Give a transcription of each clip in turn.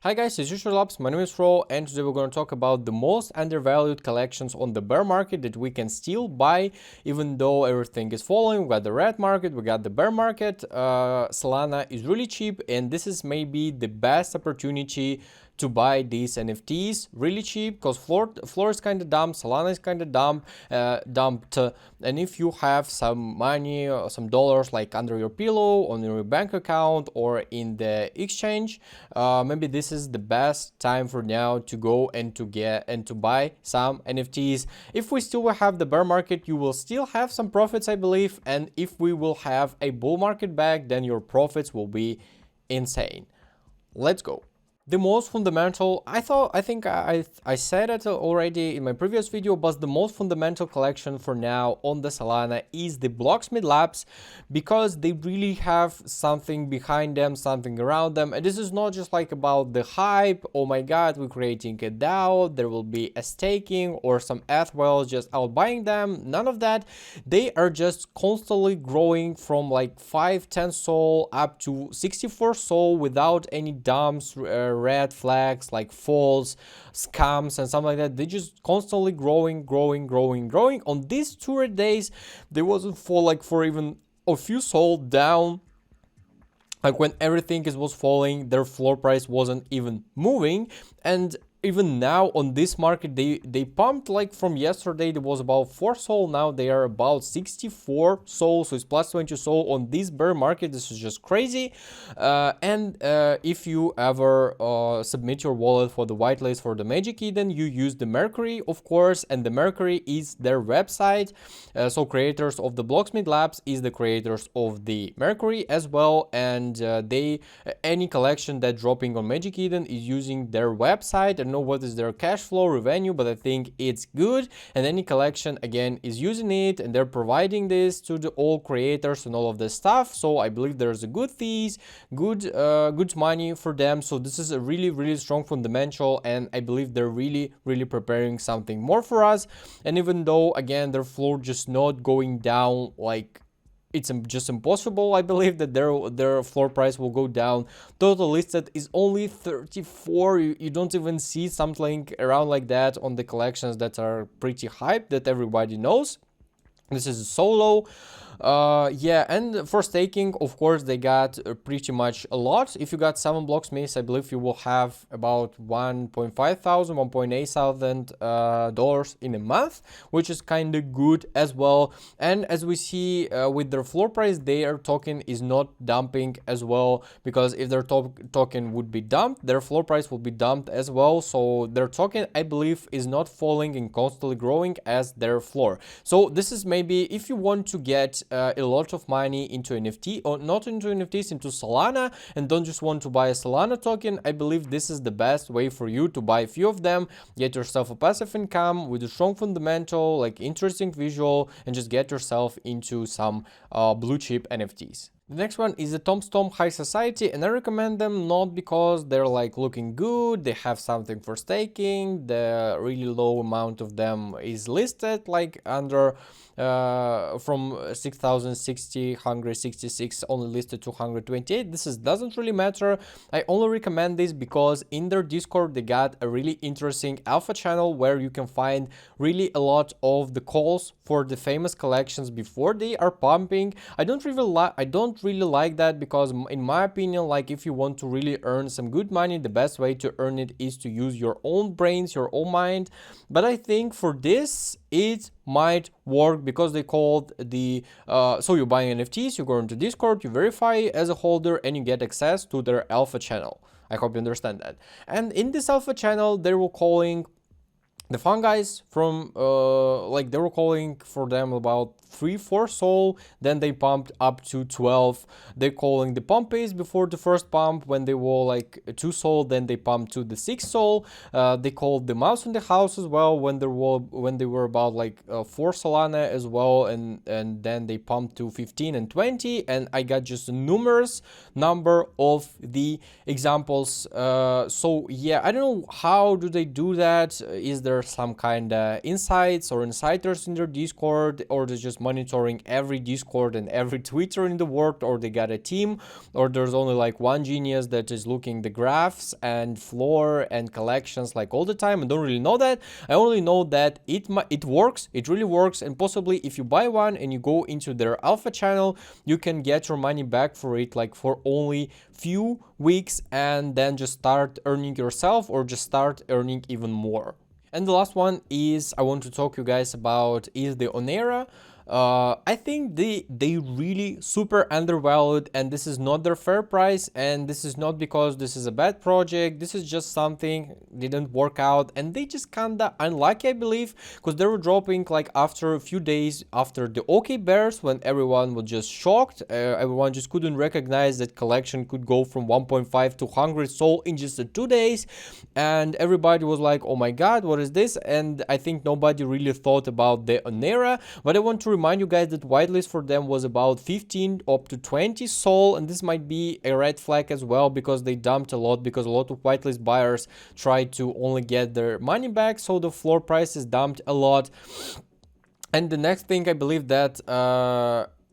Hi guys, it's Usual Labs, my name is Ro, and today we're going to talk about the most undervalued collections on the bear market that we can still buy even though everything is falling. We got the red market, we got the bear market. Solana is really cheap, and this is maybe the best opportunity to buy these NFTs really cheap, because floor is kind of dumb, Solana is kind of dumped, and if you have some money or some dollars like under your pillow, on your bank account, or in the exchange, maybe this is the best time for now to go and to get and to buy some NFTs. If we still will have the bear market, you will still have some profits, I believe, and if we will have a bull market back, then your profits will be insane. Let's go. The most fundamental, I think I said it already in my previous video, but the most fundamental collection for now on the Solana is the Blocksmith Labs, because they really have something behind them, something around them, and this is not just like about the hype, oh my god, we're creating a DAO, there will be a staking or some ETH whales just out buying them, none of that. They are just constantly growing from like 5-10 SOL up to 64 SOL without any dumps, red flags like false scams and something like that. They just constantly growing. On these 2 days they wasn't fall like for even a few SOL down. Like when everything was falling, their floor price wasn't even moving, and even now on this market they pumped, like from yesterday there was about 4 SOL, now they are about 64 SOL, so it's plus 20 SOL on this bear market. This is just crazy. And if you ever submit your wallet for the whitelist for the Magic Key, then you use the Mercury, of course, and the Mercury is their website. So creators of the Blocksmith Labs is the creators of the Mercury as well, and any collection that dropping on Magic Eden is using their website. I don't know what is their cash flow revenue, but I think it's good, and any collection again is using it, and they're providing this to the all creators and all of this stuff. So I believe there's a good fees, good money for them. So this is a really strong fundamental, and I believe they're really preparing something more for us. And even though again their floor just not going down, like it's just impossible, I believe that their floor price will go down. Total listed is only 34. You don't even see something around like that on the collections that are pretty hyped, that everybody knows. This is solo. Yeah, and for staking, of course, they got pretty much a lot. If you got 7 Blocksmiths, I believe you will have about $1.8 thousand dollars in a month, which is kind of good as well. And as we see with their floor price, their token is not dumping as well, because if their token would be dumped, their floor price will be dumped as well. So their token, I believe, is not falling and constantly growing as their floor. So this is maybe if you want to get a lot of money into NFT, or not into NFTs, into Solana, and don't just want to buy a Solana token, I believe this is the best way for you to buy a few of them, get yourself a passive income with a strong fundamental, like interesting visual, and just get yourself into some blue chip NFTs. The next one is the Tombstone High Society, and I recommend them not because they're like looking good, they have something for staking, the really low amount of them is listed like under from 6,060, 166 only listed to 128. This doesn't really matter. I only recommend this because in their Discord they got a really interesting alpha channel where you can find really a lot of the calls for the famous collections before they are pumping. I don't really like that, because in my opinion, like if you want to really earn some good money, the best way to earn it is to use your own brains, your own mind. But I think for this it might work, because they called the so you're buying NFTs, you go into Discord, you verify as a holder, and you get access to their alpha channel. I hope you understand that. And in this alpha channel they were calling the fun guys from like they were calling for them about 3-4 SOL, then they pumped up to 12. They're calling the pumpies before the first pump when they were like 2 SOL, then they pumped to the 6 SOL. They called the mouse in the house as well when they were about like 4 Solana as well, and then they pumped to 15 and 20, and I got just a numerous number of the examples. So yeah, I don't know how do they do that. Is there are some kind of insights or insiders in their Discord, or they're just monitoring every Discord and every Twitter in the world, or they got a team, or there's only like one genius that is looking the graphs and floor and collections like all the time. I don't really know that. I only know that it works, it really works, and possibly if you buy one and you go into their alpha channel, you can get your money back for it, like for only few weeks, and then just start earning yourself, or just start earning even more. And the last one is I want to talk you guys about is the Anera. I think they really super undervalued, and this is not their fair price, and this is not because this is a bad project. This is just something didn't work out, and they just kinda unlucky, I believe, because they were dropping like after a few days after the OK bears, when everyone was just shocked. Everyone just couldn't recognize that collection could go from 1.5 to 100 sold in just 2 days, and everybody was like, oh my god, what is this? And I think nobody really thought about the Anera. But I want to remind you guys that whitelist for them was about 15 up to 20 sold, and this might be a red flag as well, because they dumped a lot, because a lot of whitelist buyers tried to only get their money back, so the floor prices dumped a lot. And the next thing, I believe that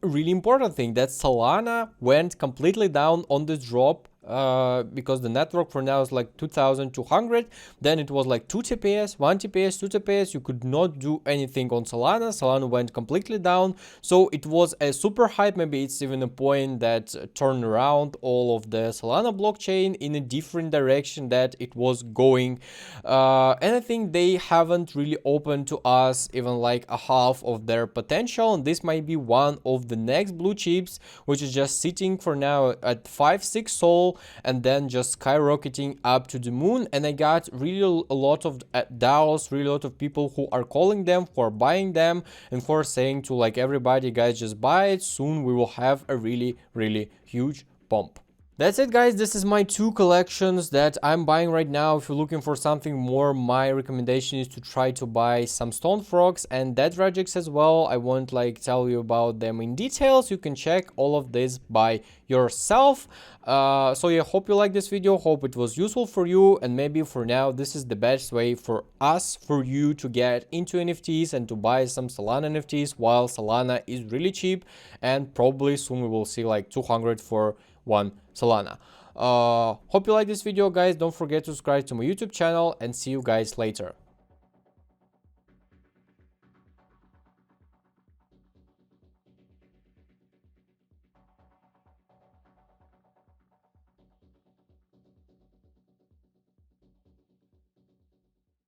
really important thing, that Solana went completely down on this drop, because the network for now is like 2200, then it was like 2 TPS, 1 TPS, 2 TPS. You could not do anything on Solana went completely down, so it was a super hype. Maybe it's even a point that turned around all of the Solana blockchain in a different direction that it was going, and I think they haven't really opened to us even like a half of their potential, and this might be one of the next blue chips, which is just sitting for now at 5-6 soul, and then just skyrocketing up to the moon. And I got really a lot of DAOs, really a lot of people who are calling them, who are buying them, and who are saying to like everybody, guys, just buy it, soon we will have a really huge pump. That's it, guys. This is my 2 collections that I'm buying right now. If you're looking for something more, my recommendation is to try to buy some Stone Frogs and Dead Regex as well. I won't like tell you about them in details. You can check all of this by yourself. So yeah, hope you like this video, hope it was useful for you, and maybe for now this is the best way for us, for you to get into NFTs and to buy some Solana NFTs while Solana is really cheap, and probably soon we will see like 200 for 1 Solana. Hope you like this video, guys. Don't forget to subscribe to my YouTube channel, and see you guys later.